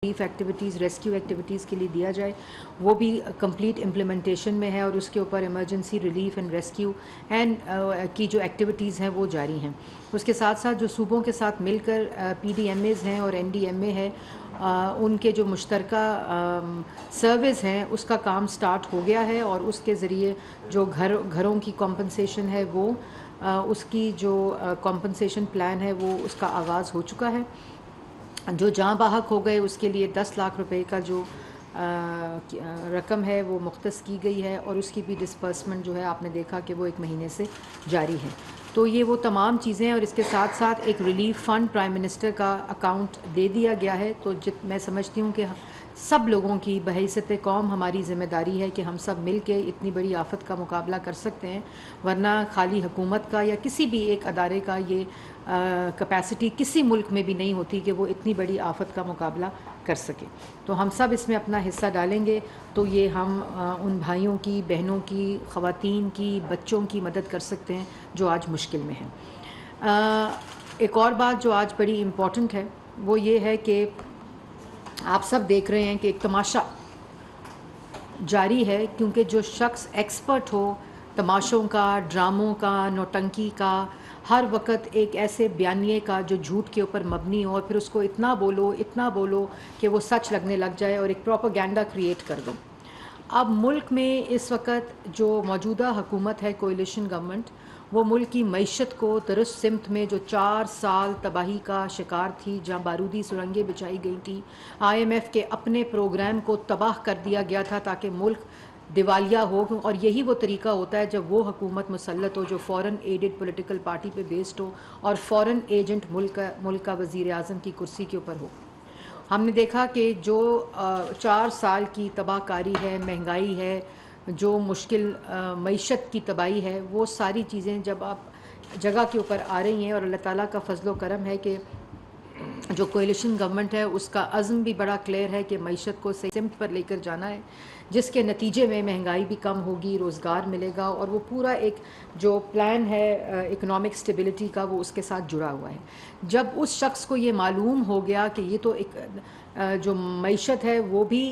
Relief activities rescue activities کے لیے دیا جائے، وہ بھی کمپلیٹ امپلیمنٹیشن میں ہے، اور اس کے اوپر ایمرجنسی ریلیف اینڈ ریسکیو کی جو ایکٹیویٹیز ہیں وہ جاری ہیں۔ اس کے ساتھ ساتھ جو صوبوں کے ساتھ مل کر پی ڈی ایم ایز ہیں اور این ڈی ایم اے ہے، ان کے جو مشترکہ سروس ہیں اس کا کام سٹارٹ ہو گیا ہے، اور اس کے ذریعے جو گھروں کی کمپنسیشن ہے وہ اس کی جو کمپنسیشن پلان ہے وہ اس کا آغاز ہو چکا ہے۔ جو جاں بحق ہو گئے اس کے لیے 10 لاکھ روپے کا جو رقم ہے وہ مختص کی گئی ہے، اور اس کی بھی ڈسپرسمنٹ جو ہے آپ نے دیکھا کہ وہ 1 مہینے سے جاری ہے۔ تو یہ وہ تمام چیزیں ہیں، اور اس کے ساتھ ساتھ ایک ریلیف فنڈ پرائم منسٹر کا اکاؤنٹ دے دیا گیا ہے۔ تو میں سمجھتی ہوں کہ سب لوگوں کی بحیثیت قوم ہماری ذمہ داری ہے کہ ہم سب مل کے اتنی بڑی آفت کا مقابلہ کر سکتے ہیں، ورنہ خالی حکومت کا یا کسی بھی ایک ادارے کا یہ کیپیسٹی کسی ملک میں بھی نہیں ہوتی کہ وہ اتنی بڑی آفت کا مقابلہ کر سکے۔ تو ہم سب اس میں اپنا حصہ ڈالیں گے تو یہ ہم ان بھائیوں کی، بہنوں کی، خواتین کی، بچوں کی مدد کر سکتے ہیں جو آج مشکل میں ہیں۔ ایک اور بات جو آج بڑی امپورٹنٹ ہے وہ یہ ہے کہ آپ سب دیکھ رہے ہیں کہ ایک تماشا جاری ہے، کیونکہ جو شخص ایکسپرٹ ہو تماشوں کا، ڈراموں کا، نوٹنکی کا، ہر وقت ایک ایسے بیانیے کا جو جھوٹ کے اوپر مبنی ہو، اور پھر اس کو اتنا بولو کہ وہ سچ لگنے لگ جائے اور ایک پروپیگنڈا کریٹ کر دو۔ اب ملک میں اس وقت جو موجودہ حکومت ہے، کولیشن گورنمنٹ، وہ ملک کی معیشت کو درست سمت میں جو 4 سال تباہی کا شکار تھی، جہاں بارودی سرنگیں بچھائی گئی تھی، آئی ایم ایف کے اپنے پروگرام کو تباہ کر دیا گیا تھا تاکہ ملک دیوالیہ ہو، اور یہی وہ طریقہ ہوتا ہے جب وہ حکومت مسلط ہو جو فورن ایڈڈ پولیٹیکل پارٹی پہ بیسڈ ہو اور فورن ایجنٹ ملک کا وزیر اعظم کی کرسی کے اوپر ہو۔ ہم نے دیکھا کہ جو 4 سال کی تباہ کاری ہے، مہنگائی ہے، جو مشکل معیشت کی تباہی ہے، وہ ساری چیزیں جب آپ جگہ کے اوپر آ رہی ہیں، اور اللہ تعالیٰ کا فضل و کرم ہے کہ جو کولیشن گورنمنٹ ہے اس کا عزم بھی بڑا کلیئر ہے کہ معیشت کو صحیح سمت پر لے کر جانا ہے، جس کے نتیجے میں مہنگائی بھی کم ہوگی، روزگار ملے گا، اور وہ پورا ایک جو پلان ہے اکنامک سٹیبلٹی کا وہ اس کے ساتھ جڑا ہوا ہے۔ جب اس شخص کو یہ معلوم ہو گیا کہ یہ تو ایک جو معیشت ہے وہ بھی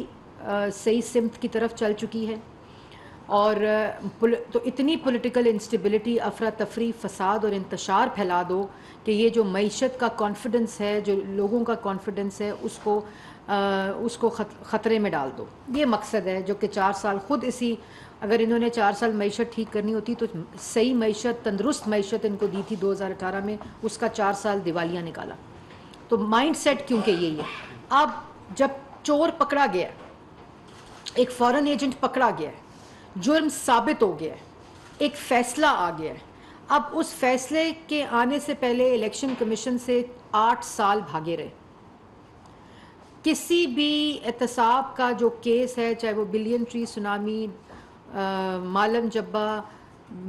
صحیح سمت کی طرف چل چکی ہے، اور تو اتنی پولیٹیکل انسٹیبلٹی، افراتفری، فساد اور انتشار پھیلا دو کہ یہ جو معیشت کا کانفیڈنس ہے، جو لوگوں کا کانفیڈنس ہے، اس کو خطرے میں ڈال دو۔ یہ مقصد ہے جو کہ 4 سال خود اگر انہوں نے 4 سال معیشت ٹھیک کرنی ہوتی تو صحیح معیشت، تندرست معیشت ان کو دی تھی 2018 میں، اس کا 4 سال دیوالیہ نکالا۔ تو مائنڈ سیٹ کیونکہ یہی ہے۔ اب جب چور پکڑا گیا، ایک فورن ایجنٹ پکڑا گیا ہے، جرم ثابت ہو گیا ہے، ایک فیصلہ آ گیا ہے، اب اس فیصلے کے آنے سے پہلے الیکشن کمیشن سے 8 سال بھاگے رہے۔ کسی بھی احتساب کا جو کیس ہے، چاہے وہ billion tree tsunami, Malam Jabba,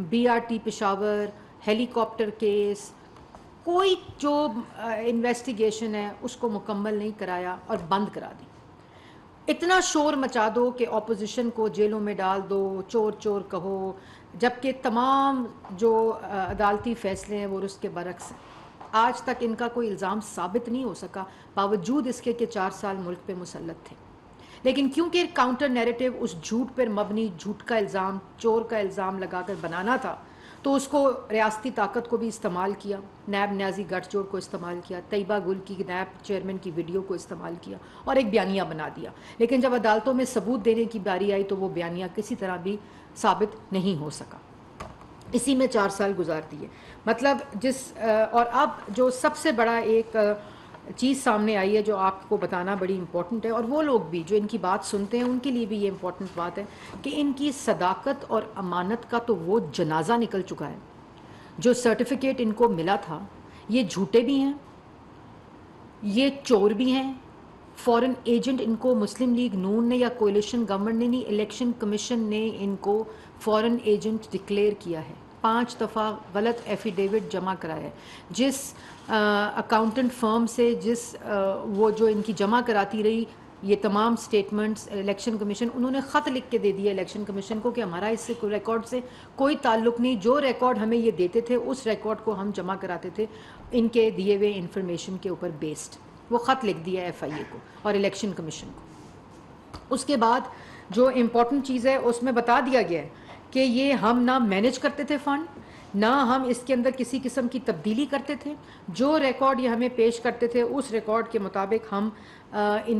B R T Peshawar, helicopter case, کوئی جو انویسٹیگیشن ہے اس کو مکمل نہیں کرایا اور بند کرا دی۔ اتنا شور مچا دو کہ اپوزیشن کو جیلوں میں ڈال دو، چور چور کہو، جبکہ تمام جو عدالتی فیصلے ہیں وہ اس کے برعکس ہیں۔ آج تک ان کا کوئی الزام ثابت نہیں ہو سکا، باوجود اس کے کہ 4 سال ملک پہ مسلط تھے۔ لیکن کیونکہ کاؤنٹر نیریٹو اس جھوٹ پر مبنی، جھوٹ کا الزام، چور کا الزام لگا کر بنانا تھا، تو اس کو ریاستی طاقت کو بھی استعمال کیا، نیب نیازی گٹھ جوڑ کو استعمال کیا، طیبہ گل کی نیب چیئرمین کی ویڈیو کو استعمال کیا اور ایک بیانیہ بنا دیا۔ لیکن جب عدالتوں میں ثبوت دینے کی باری آئی تو وہ بیانیہ کسی طرح بھی ثابت نہیں ہو سکا۔ اسی میں 4 سال گزار دیے۔ مطلب اور اب جو سب سے بڑا ایک چیز سامنے آئی ہے جو آپ کو بتانا بڑی امپورٹنٹ ہے، اور وہ لوگ بھی جو ان کی بات سنتے ہیں ان کے لیے بھی یہ امپورٹنٹ بات ہے کہ ان کی صداقت اور امانت کا تو وہ جنازہ نکل چکا ہے۔ جو سرٹیفکیٹ ان کو ملا تھا یہ جھوٹے بھی ہیں، یہ چور بھی ہیں۔ فورن ایجنٹ ان کو مسلم لیگ نون نے یا کولیشن گورنمنٹ نے نہیں، الیکشن کمیشن نے ان کو فورن ایجنٹ ڈکلیئر کیا ہے۔ 5 دفعہ غلط ایفیڈیوٹ جمع کرایا ہے۔ جس اکاؤنٹنٹ فرم سے وہ جو ان کی جمع کراتی رہی یہ تمام سٹیٹمنٹس، الیکشن کمیشن انہوں نے خط لکھ کے دے دیا الیکشن کمیشن کو کہ ہمارا اس سے ریکارڈ سے کوئی تعلق نہیں، جو ریکارڈ ہمیں یہ دیتے تھے اس ریکارڈ کو ہم جمع کراتے تھے ان کے دیے ہوئے انفارمیشن کے اوپر بیسڈ۔ وہ خط لکھ دیا ایف آئی اے کو اور الیکشن کمیشن کو. اس کے بعد جو امپورٹنٹ چیز ہے اس میں بتا دیا گیا ہے کہ یہ ہم نہ مینیج کرتے تھے فنڈ، نہ ہم اس کے اندر کسی قسم کی تبدیلی کرتے تھے. جو ریکارڈ یہ ہمیں پیش کرتے تھے اس ریکارڈ کے مطابق ہم ان